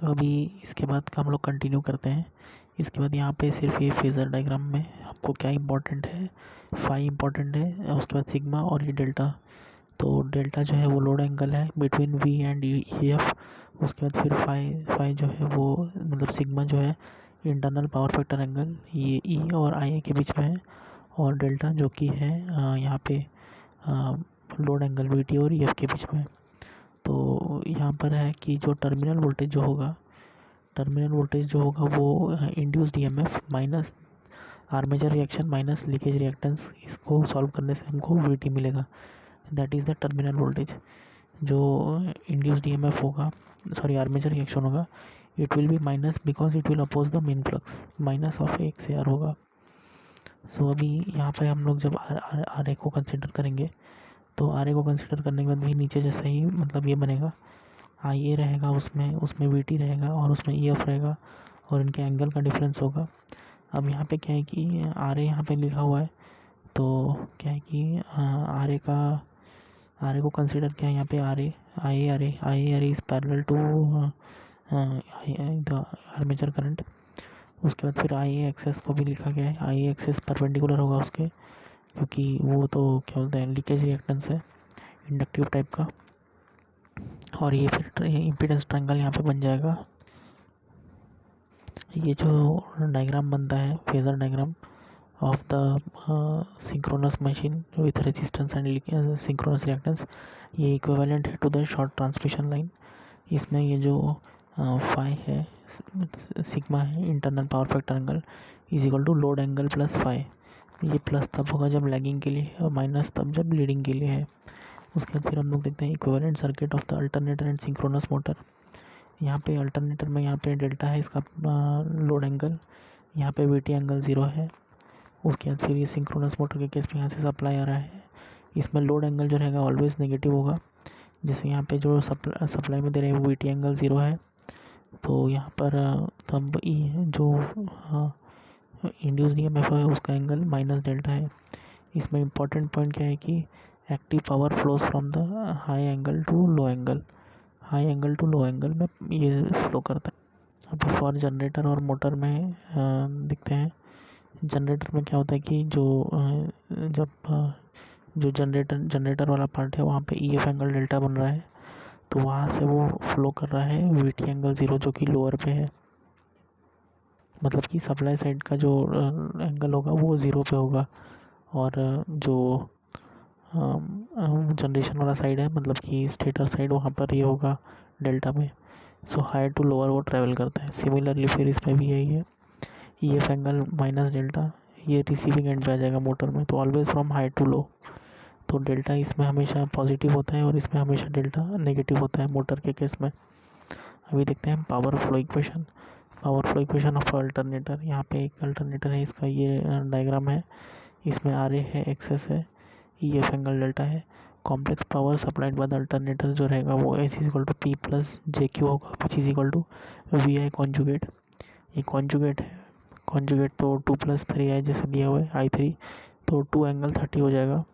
तो अभी इसके बाद का हम लोग कंटिन्यू करते हैं। इसके बाद यहाँ पे सिर्फ ये फेज़र डायग्राम में आपको क्या इंपॉर्टेंट है, फाई इंपॉर्टेंट है, उसके बाद सिग्मा और ये डेल्टा। तो डेल्टा जो है वो लोड एंगल है between V and E F. उसके बाद फिर फाई जो है वो मतलब सिग्मा जो है इंटरनल पावर फैक्टर एंगल ये ई और आई ए के बीच में है, और डेल्टा जो कि है यहाँ पे लोड एंगल वी टी और ई एफ के बीच में। तो यहाँ पर है कि जो टर्मिनल वोल्टेज जो होगा वो induced EMF minus armature reaction minus leakage reactance, इसको सॉल्व करने से हमको वी टी मिलेगा। That is the terminal voltage. जो इंड्यूस्ड ईएमएफ होगा, सॉरी आर्मेचर रिएक्शन होगा, it will be minus because it will oppose the main flux, minus of एक से आर होगा। सो अभी यहाँ पे हम लोग जब आर ए को कंसिडर करेंगे, तो आर ए को कंसिडर करने के बाद भी नीचे जैसा ही मतलब ये बनेगा, आई ए रहेगा, उसमें वी टी रहेगा और उसमें ई एफ रहेगा, और इनके एंगल का डिफरेंस होगा। अब यहाँ पे क्या है कि आर ए यहाँ पे लिखा हुआ है, तो क्या है कि आर ए को कंसिडर किया यहाँ पे I A is parallel to the armature current. उसके बाद फिर आई ए एक्सेस को भी लिखा गया है, आई ए एक्सेस परपेंडिकुलर होगा उसके, क्योंकि वो तो क्या बोलते हैं लीकेज रिएक्टेंस है इंडक्टिव टाइप का। और ये फिर इम्पीडेंस ट्रायंगल यहाँ पे बन जाएगा। ये जो डायग्राम बनता है phasor diagram of the synchronous machine with resistance and synchronous reactance, ये इक्विवेलेंट है to the short transmission line. इसमें ये जो फाई है, सिग्मा है, internal power factor angle is equal to load angle plus phi. ये प्लस तब होगा जब लैगिंग के लिए है और माइनस तब जब लीडिंग के लिए है। उसके बाद फिर हम लोग देखते हैं equivalent circuit of the alternator and synchronous motor. यहाँ पे अल्टरनेटर में यहाँ पे डेल्टा है इसका लोड एंगल, यहाँ पे वी टी एंगल 0 है। उसके बाद फिर ये सिंक्रोनस मोटर के केस में यहाँ से सप्लाई आ रहा है, इसमें लोड एंगल जो रहेगा ऑलवेज नेगेटिव होगा। जैसे यहाँ पे जो सप्लाई में दे रहे हैं वो वी टी एंगल 0 है, तो यहाँ पर तब जो इंड्यूस्ड ईएमएफ है उसका एंगल माइनस डेल्टा है। इसमें इम्पॉर्टेंट पॉइंट क्या है कि active power flows from the high angle to low angle में ये फ्लो करता है। अभी फॉर जनरेटर और मोटर में दिखते हैं। जनरेटर में क्या होता है कि जो जनरेटर वाला पार्ट है वहाँ पे ई एफ एंगल डेल्टा बन रहा है, तो वहाँ से वो फ्लो कर रहा है वी टी एंगल 0 जो कि लोअर पे है। मतलब कि सप्लाई साइड का जो एंगल होगा वो 0 पे होगा, और जो जनरेशन वाला साइड है मतलब कि स्टेटर साइड वहाँ पर ये होगा डेल्टा में। सो हाई टू लोअर वो ट्रैवल करता है। सिमिलरली फिर इसमें भी यही है, E F angle minus delta, ये रिसीविंग एंड पे आ जाएगा मोटर में, तो always from high to low. तो डेल्टा इसमें हमेशा पॉजिटिव होता है और इसमें हमेशा डेल्टा नेगेटिव होता है मोटर के केस में। अभी देखते हैं power flow equation of alternator. यहाँ पे एक अल्टरनेटर है, इसका ये डायग्राम है। इसमें आर ए है, एक्सेस है, ई एफ एंगल डेल्टा है। Complex power supplied by the alternator जो रहेगा वो S is equal to P plus J Q होगा, which is equal to V I conjugate. ये कॉन्जुगेट है, कॉन्जुगेट तो 2 + 3 आई जैसे दिया हुआ है आई 3, तो 2 एंगल 30 हो जाएगा।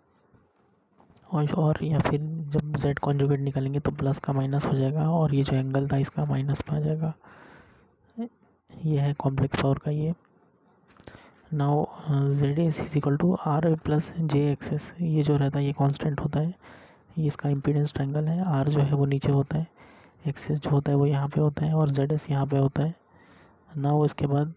और या फिर जब जेड कॉन्जुगेट निकालेंगे तो प्लस का माइनस हो जाएगा, और ये जो एंगल था इसका माइनस में आ जाएगा। ये है कॉम्प्लेक्स पावर का ये। Now Z S is equal to R plus J X S, ये जो रहता है ये कांस्टेंट होता है, ये इसका इम्पीडेंस ट्रायंगल है। आर जो है वो नीचे होता है, एक्सेस जो होता है वो यहाँ पे होता है, और जेड एस यहाँ पे होता है। नाउ इसके बाद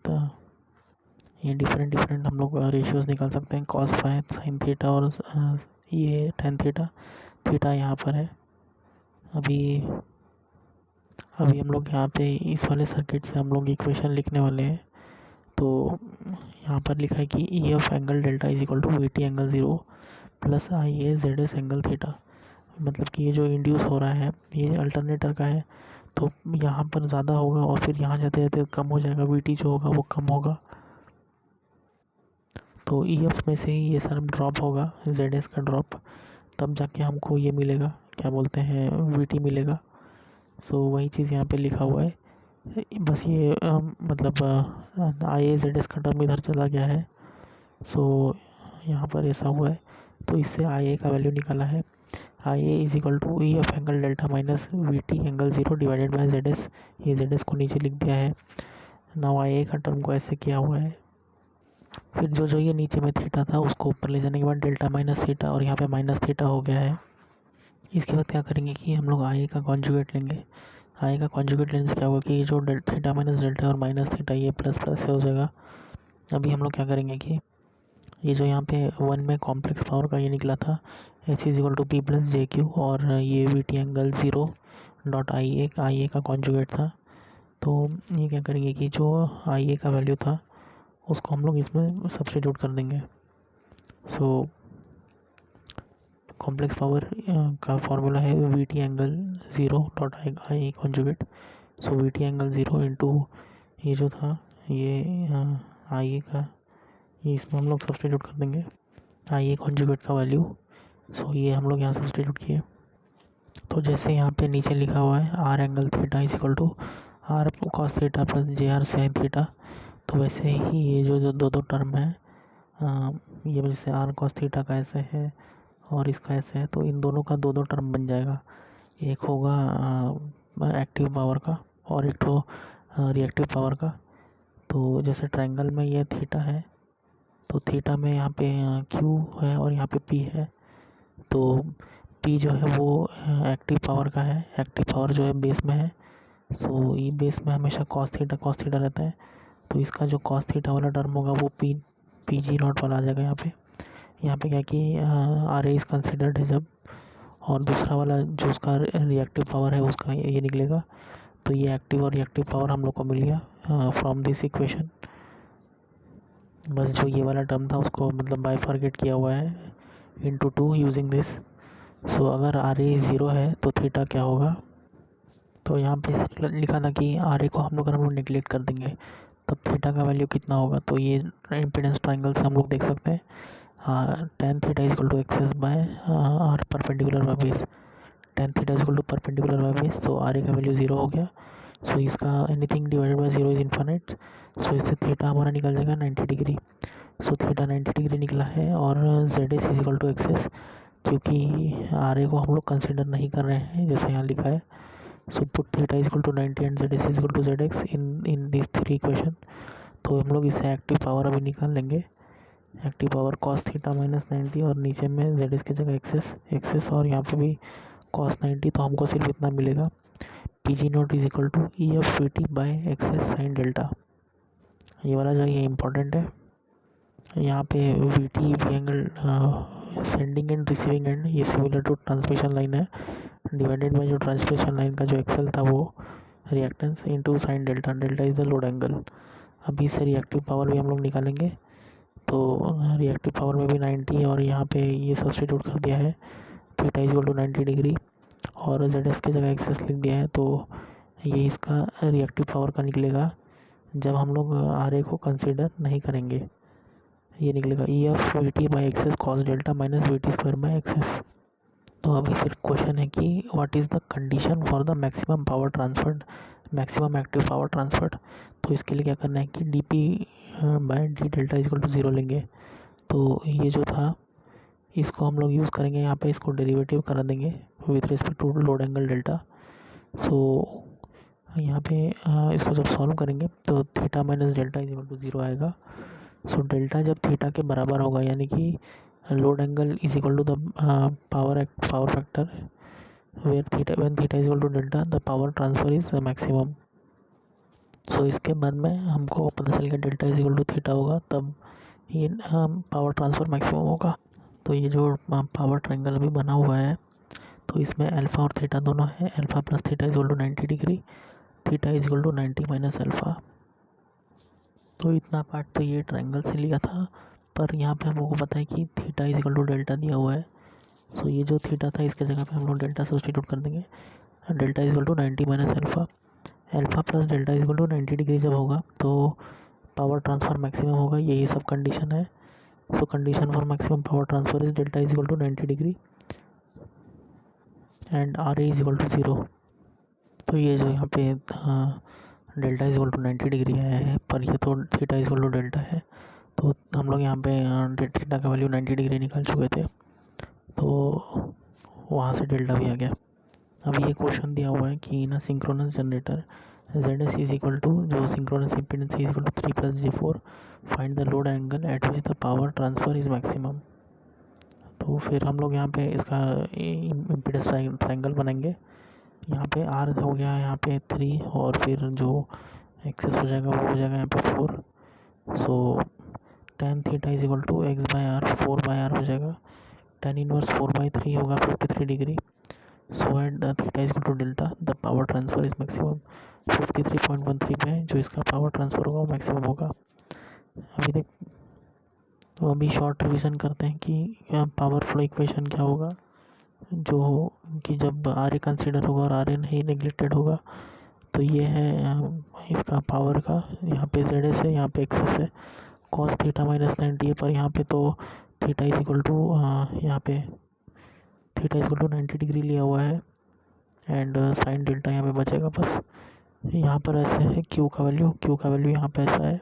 ये डिफरेंट हम लोग रेशियोज निकाल सकते हैं, कॉस फाई साइन थीटा, और ये टेन थीटा यहाँ पर है। अभी हम लोग यहाँ पे इस वाले सर्किट से हम लोग इक्वेशन लिखने वाले हैं। तो यहाँ पर लिखा है कि E F angle delta is equal to V T angle 0 plus I A Z S angle theta. मतलब कि ये जो इंड्यूस हो रहा है ये अल्टरनेटर का है, तो यहाँ पर ज़्यादा होगा और फिर यहाँ जाते जाते कम हो जाएगा, वी टी जो होगा वो कम होगा। तो ई एफ में से ही ये सारा ड्रॉप होगा, जेड एस का ड्रॉप, तब जाके हमको ये मिलेगा, क्या बोलते हैं वी टी मिलेगा। सो वही चीज़ यहाँ पे लिखा हुआ है, बस ये मतलब आई ए जेड एस का टर्म इधर चला गया है। सो यहाँ पर ऐसा हुआ है, तो इससे आई ए का वैल्यू निकाला है। I A is equal to E F angle delta minus V T angle 0 divided by Z S. ये जेड एस को नीचे लिख दिया है। नाउ आई ए का टर्म को ऐसे किया हुआ है। फिर जो ये नीचे में थीटा था उसको ऊपर ले जाने के बाद डेल्टा माइनस थीटा, और यहाँ पे माइनस थीटा हो गया है। इसके बाद क्या करेंगे कि हम लोग आई ए का कॉन्जुगेट लेंगे। आई ए का कॉन्जुगेट लेने से क्या होगा कि ये जो थीटा माइनस डेल्टा और माइनस थीटा ये प्लस प्लस हो जाएगा। अभी हम लोग क्या करेंगे कि ये जो यहाँ पे 1 में कॉम्प्लेक्स पावर का ये निकला था H is equal to P plus J Q, और ये V T angle 0 dot I A का कॉन्जुगेट था। तो ये क्या करेंगे कि जो आई ए का वैल्यू था उसको हम लोग इसमें सब्स्टिट्यूट कर देंगे। सो कॉम्प्लेक्स पावर का फॉर्मूला है we T angle 0 dot I A conjugate. So we T angle 0 into ये जो था ये आई ए का, ये इसमें हम लोग सब्स्टिट्यूट कर देंगे आई ए कॉन्जुगेट का वैल्यू। सो ये हम लोग यहाँ सब्स्टिट्यूट किए। तो जैसे यहाँ पे नीचे लिखा हुआ है R angle theta is equal to R cos theta plus J R sine theta, तो वैसे ही ये जो दो टर्म है ये जैसे आर कॉस थीटा का ऐसे है और इसका ऐसे है, तो इन दोनों का दो टर्म बन जाएगा। एक होगा एक्टिव पावर का और एक तो रिएक्टिव पावर का। तो जैसे ट्रायंगल में ये थीटा है, तो थीटा में यहाँ पे क्यू है और यहाँ पे पी है। तो पी जो है वो एक्टिव पावर का है, एक्टिव पावर जो है बेस में है। सो ये बेस में हमेशा कॉस थीटा रहता है। तो इसका जो कॉस थीटा वाला टर्म होगा वो पी जी नॉट वाला आ जाएगा यहाँ पे क्या कि आर ए इज़ कंसिडर्ड है जब, और दूसरा वाला जो उसका रिएक्टिव पावर है उसका ये निकलेगा। तो ये एक्टिव और रिएक्टिव पावर हम लोग को मिल गया फ्रॉम दिस इक्वेशन। बस जो ये वाला टर्म था उसको मतलब बाइफरकेट किया हुआ है इंटू 2 यूजिंग दिस। सो अगर आर ए 0 है तो थीटा क्या होगा, तो यहाँ पे लिखा था कि आर ए को हम लोग नेगलेक्ट कर देंगे तब थीटा का वैल्यू कितना होगा। तो ये इम्पीडेंस ट्रायंगल से हम लोग देख सकते हैं tan theta is equal to X S by R perpendicular by base. Tan theta is equal to perpendicular by base, तो आर ए का वैल्यू 0 हो गया। सो इसका anything divided by 0 is infinite. So इससे थीटा हमारा निकल जाएगा 90 डिग्री। सो थीटा 90 डिग्री निकला है, और Z S is equal to X S, क्योंकि आर ए को हम लोग कंसिडर नहीं कर रहे हैं जैसे यहाँ लिखा है। So put theta is equal to 90 and Z S is equal to Z X in this three equation. तो हम लोग इसे एक्टिव पावर अभी निकाल लेंगे। Active power cos theta minus 90, और नीचे में जेड एस की जगह एक्सेस और यहाँ पे भी कॉस 90। तो हमको सिर्फ इतना मिलेगा P G naught is equal to E F V T by X S sine delta. ये वाला जो ये इम्पोर्टेंट है। यहाँ पे V T V angle sending end receiving end ये सिमिलर टू ट्रांसमिशन लाइन है, डिवाइडेड बाय जो ट्रांसमिशन लाइन का जो एक्सेल था वो reactance into sine delta. Delta is the load angle. अभी से रिएक्टिव पावर भी हम लोग निकालेंगे। तो रिएक्टिव पावर में भी 90, और यहाँ पे ये सब्स्टिट्यूट कर दिया है theta is equal to 90 degree, और जेड एस की जगह एक्सेस लिख दिया है। तो ये इसका रिएक्टिव पावर का निकलेगा जब हम लोग आर ए को कंसिडर नहीं करेंगे। ये निकलेगा E F V T by X S cos delta minus V T square by X S. तो अभी फिर क्वेश्चन है कि what is the condition for the maximum power transferred, maximum active power transferred. तो इसके लिए क्या करना है कि D P by D delta is equal to 0 लेंगे। तो ये जो था इसको हम लोग यूज़ करेंगे यहाँ पे, इसको डेरिवेटिव करा देंगे with respect to load angle delta. So यहाँ पे इसको जब सॉल्व करेंगे तो theta minus delta is equal to 0 आएगा। सो डेल्टा जब थीटा के बराबर होगा, यानी कि load angle is equal to the power factor where theta when theta is equal to delta the power transfer is maximum. So इसके बाद में हमको पता चल गया delta is equal to theta होगा तब ये पावर ट्रांसफ़र मैक्सिमम होगा। तो ये जो पावर ट्रायंगल अभी बना हुआ है तो इसमें अल्फ़ा और थीटा दोनों है। Alpha plus theta is equal to 90 degree, theta is equal to 90 minus alpha. तो इतना पार्ट तो ये ट्रायंगल से लिया था, पर यहाँ पे हम लोगों को पता है कि theta is equal to delta दिया हुआ है। सो ये जो थीटा था इसके जगह पे हम लोग डेल्टा सब्स्टिट्यूट कर देंगे। Delta is equal to 90 minus alpha. Alpha plus delta is equal to 90 degree जब होगा तो पावर ट्रांसफ़र मैक्सिमम होगा। यही सब कंडीशन है। So condition for maximum power transfer is delta is equal to 90 degree and R A is equal to 0। तो ये जो यहाँ पे delta is equal to 90 degree है, पर ये तो theta is equal to delta है। तो हम लोग यहाँ पे थीटा का वैल्यू 90 डिग्री निकाल चुके थे। तो वहाँ से डेल्टा भी आ गया। अब ये क्वेश्चन दिया हुआ है कि in a synchronous generator ZS is equal to, जो synchronous impedance is equal to 3 + J4, find the load angle at which the power transfer is maximum. तो फिर हम लोग यहाँ पे इसका इम्पीडेंस ट्रायंगल बनाएंगे। यहाँ पे R हो गया, यहाँ पे 3, और फिर जो एक्सेस हो जाएगा वो हो जाएगा यहाँ पे 4। So tan theta is equal to x/r, 4/r हो जाएगा। tan इनवर्स 4/3 होगा 53 degree. So at theta is equal to delta the power transfer is maximum. 53.13 पे जो इसका पावर ट्रांसफ़र होगा वो मैक्सिमम होगा। अभी शॉर्ट रिविज़न करते हैं कि पावर फ्लो इक्वेशन क्या होगा, जो कि जब आर ए कंसिडर होगा और आर ए नहीं नेग्लेक्टेड होगा। तो ये है इसका पावर का, यहाँ पे जेड एस है, यहाँ पे एक्सेस है। कॉस थीटा -90 है, पर यहाँ पे तो थीटा इज इक्वल टू, यहाँ पे theta is equal to 90 degree लिया हुआ है, एंड साइन डेल्टा यहाँ पे बचेगा बस। यहाँ पर ऐसे है क्यू का वैल्यू यहाँ पे ऐसा है।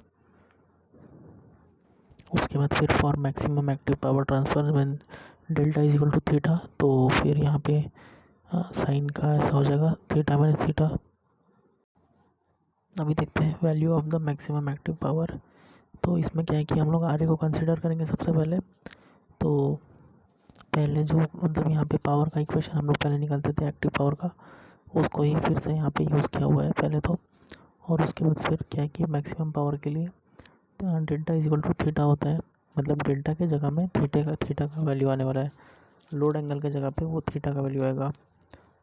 उसके बाद फिर for maximum active power transfer when delta is equal to theta, तो फिर यहाँ पे साइन का ऐसा हो जाएगा थीटा माइनस थीटा। अभी देखते हैं value of the maximum active power. तो इसमें क्या है कि हम लोग आर ए को कंसिडर करेंगे सबसे पहले। तो पहले जो मतलब यहाँ पे पावर का इक्वेशन हम लोग पहले निकालते थे एक्टिव पावर का, उसको ही फिर से यहाँ पे यूज़ किया हुआ है पहले तो। और उसके बाद फिर क्या है कि मैक्सिमम पावर के लिए delta is equal to theta होता है, मतलब डेल्टा के जगह में थीटा का वैल्यू आने वाला है। लोड एंगल के जगह पे वो थीटा का वैल्यू आएगा।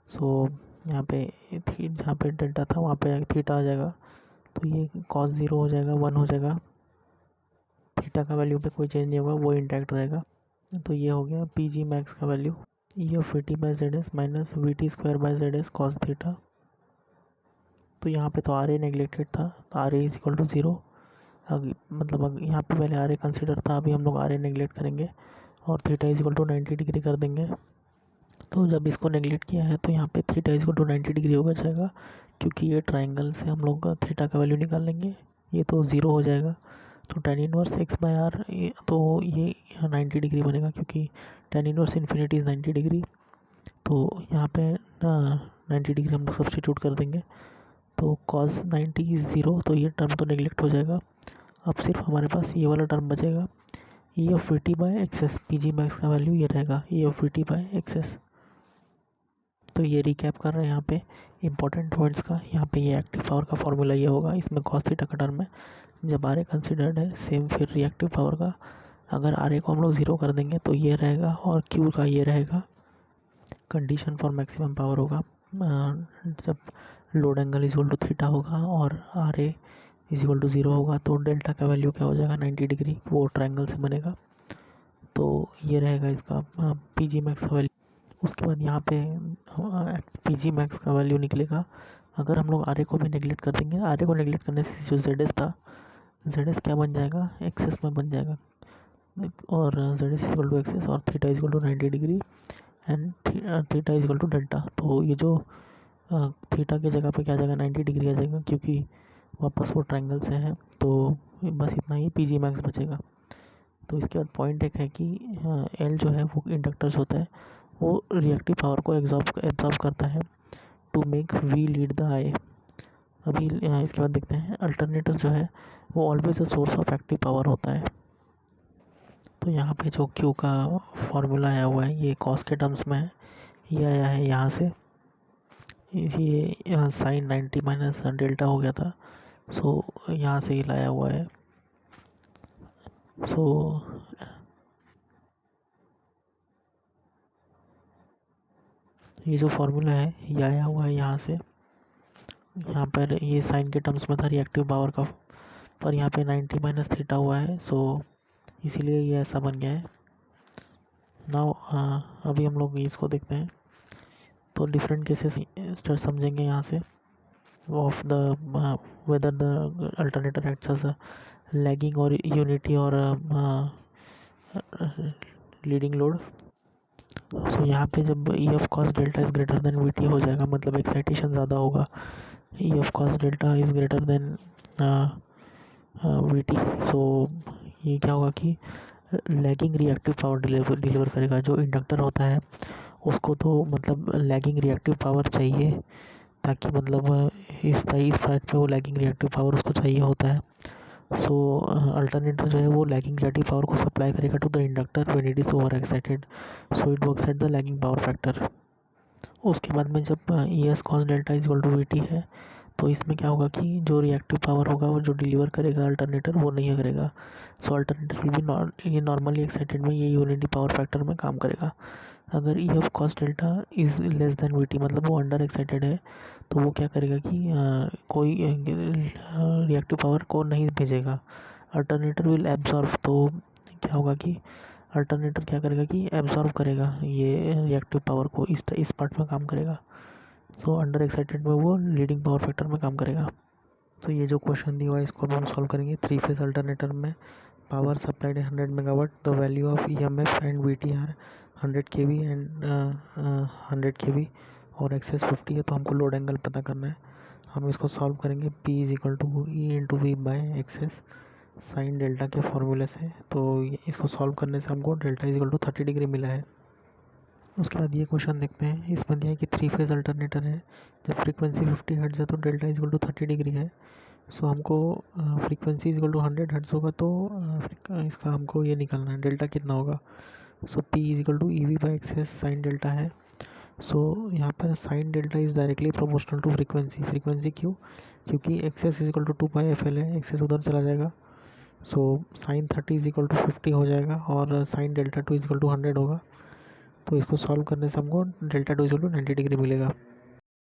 सो यहाँ पे जहाँ पे डेल्टा था वहाँ पे थीटा आ जाएगा। तो ये cos 0 हो जाएगा, 1 हो जाएगा। थीटा का वैल्यू पे कोई चेंज नहीं होगा, वो इंटैक्ट रहेगा। तो ये हो गया पी जी मैक्स का value, E of VT/ZS minus VT² cos theta. तो यहाँ पे तो आर ए नेग्लेक्टेड था, तो R A is equal to 0। मतलब यहाँ पे पहले आर ए कंसिडर था, अभी हम लोग आर ए नेग्लेक्ट करेंगे और theta is equal to 90 degree कर देंगे। तो जब इसको नेग्लेक्ट किया है तो यहाँ पे theta is equal to 90 degree हो जाएगा, क्योंकि ये ट्रायंगल से हम लोग थीटा का वैल्यू निकाल लेंगे। ये तो 0 हो जाएगा। तो tan इनवर्स x/r, तो ये 90 डिग्री बनेगा, क्योंकि tan inverse infinity is 90 degree. तो यहाँ पे 90 डिग्री हम लोग सब्सटीट्यूट कर देंगे। तो cos 90 इज़ 0, तो ये टर्म तो नेग्लेक्ट हो जाएगा। अब सिर्फ हमारे पास ये वाला टर्म बचेगा, ई of VT/XS। P G max का वैल्यू ये रहेगा, ई ऑफ VT/XS। तो ये रिकैप कर रहे हैं यहाँ पे इंपॉर्टेंट पॉइंट्स का। यहाँ पे ये एक्टिव पावर का फॉर्मूला ये होगा, इसमें cos थीटा का टर्म है जब आर ए कंसिडर्ड है। सेम फिर रिएक्टिव पावर का, अगर आर ए को हम लोग 0 कर देंगे तो ये रहेगा, और क्यू का ये रहेगा। कंडीशन फॉर मैक्सिमम पावर होगा जब load angle is equal to theta होगा और R A is equal to 0 होगा, तो डेल्टा का वैल्यू क्या हो जाएगा 90 डिग्री, वो ट्रायंगल से बनेगा। तो ये रहेगा इसका पी जी मैक्स का वैल्यू। उसके बाद यहाँ पे पी जी मैक्स का वैल्यू निकलेगा अगर हम लोग आर ए को भी नेग्लेक्ट कर देंगे। आर ए को नेग्लेक्ट करने से जो जेड एस था, जेड एस क्या बन जाएगा, एक्सेस में बन जाएगा। और Z S equal to X S और theta equal to 90 degree and theta equal to delta. तो ये जो थीटा की जगह पे क्या आ जाएगा 90 डिग्री आ जाएगा, क्योंकि वापस वो ट्रायंगल से है। तो बस इतना ही पी जी मैक्स बचेगा। तो इसके बाद पॉइंट एक है कि एल जो है वो इंडक्टर्स होता है, वो रिएक्टिव पावर को एब्जॉर्ब करता है to make V lead the I. अभी इसके बाद देखते हैं अल्टरनेटर जो है वो always a source of active power होता है। तो यहाँ पे जो क्यू का फॉर्मूला आया हुआ है ये कॉस के टर्म्स में है, ये आया है यहाँ से। ये साइन 90 माइनस डेल्टा हो गया था, सो यहाँ से ही लाया हुआ है। सो ये जो फार्मूला है ये आया हुआ है यहाँ से। यहाँ पर ये साइन के टर्म्स में था रिएक्टिव पावर का, पर यहाँ पे 90 माइनस थीटा हुआ है, सो इसीलिए ये ऐसा बन गया है। नाउ अभी हम लोग इसको देखते हैं। तो डिफरेंट केसेस स्टार्ट समझेंगे यहाँ से of the whether the alternator acts as lagging और यूनिटी और लीडिंग लोड। सो यहाँ पे जब E of cos delta is greater than V T हो जाएगा, मतलब एक्साइटेशन ज़्यादा होगा। E of cos delta is greater than V T. So ये क्या होगा कि लैगिंग रिएक्टिव पावर डिलीवर करेगा। जो इंडक्टर होता है उसको तो मतलब लैगिंग रिएक्टिव पावर चाहिए, ताकि मतलब इस पार्ट पे वो लैगिंग रिएक्टिव पावर उसको चाहिए होता है। सो अल्टरनेटर जो है वो लैगिंग रिएक्टिव पावर को सप्लाई करेगा to the inductor when it is over excited, so it works at the lagging power factor. उसके बाद में जब E S cos delta is equal to V T है, तो इसमें क्या होगा कि जो रिएक्टिव पावर होगा वो जो डिलीवर करेगा अल्टरनेटर वो नहीं करेगा। सो अल्टरनेटर विल बी ये नॉर्मली एक्साइटेड में ये यूनिटी पावर फैक्टर में काम करेगा। अगर E F cos delta is less than V T, मतलब वो अंडर एक्साइटेड है, तो वो क्या करेगा कि कोई रिएक्टिव पावर को नहीं भेजेगा, अल्टरनेटर विल एब्जॉर्व। तो क्या होगा कि अल्टरनेटर क्या करेगा कि एब्जॉर्व करेगा ये रिएक्टिव पावर को, इस पार्ट में काम करेगा। सो अंडर एक्साइटेड में वो लीडिंग पावर फैक्टर में काम करेगा। तो ये जो क्वेश्चन दिया हुआ है इसको हम सॉल्व करेंगे। 3 फेज अल्टरनेटर में power supplied 100 megawatt, the value of EMF and VT are 100 KV and 100 KV और एक्सेस 50 है, तो हमको लोड एंगल पता करना है। हम इसको सॉल्व करेंगे। P is equal to E into V by X S sine delta के फॉर्मूले से। तो इसको सॉल्व करने से हमको delta is equal to 30 degree मिला है। उसके बाद ये क्वेश्चन देखते हैं। इसमें दिया है कि 3 फेज अल्टरनेटर है, जब फ्रीक्वेंसी 50 हर्ट्ज है तो delta is equal to 30 degree है। सो हमको frequency is equal to 100 hertz होगा, तो इसका हमको ये निकालना है डेल्टा कितना होगा। So P is equal to E V by X S sine delta है। सो यहाँ पर sine delta is directly proportional to frequency. Frequency क्यों? क्योंकि X S is equal to 2 pi FL है, एक्सेस उधर चला जाएगा। So sine 30 is equal to 50 हो जाएगा और sine delta 2 is equal to 100 होगा। तो इसको सॉल्व करने से हमको delta 2 is equal to 90 degree मिलेगा।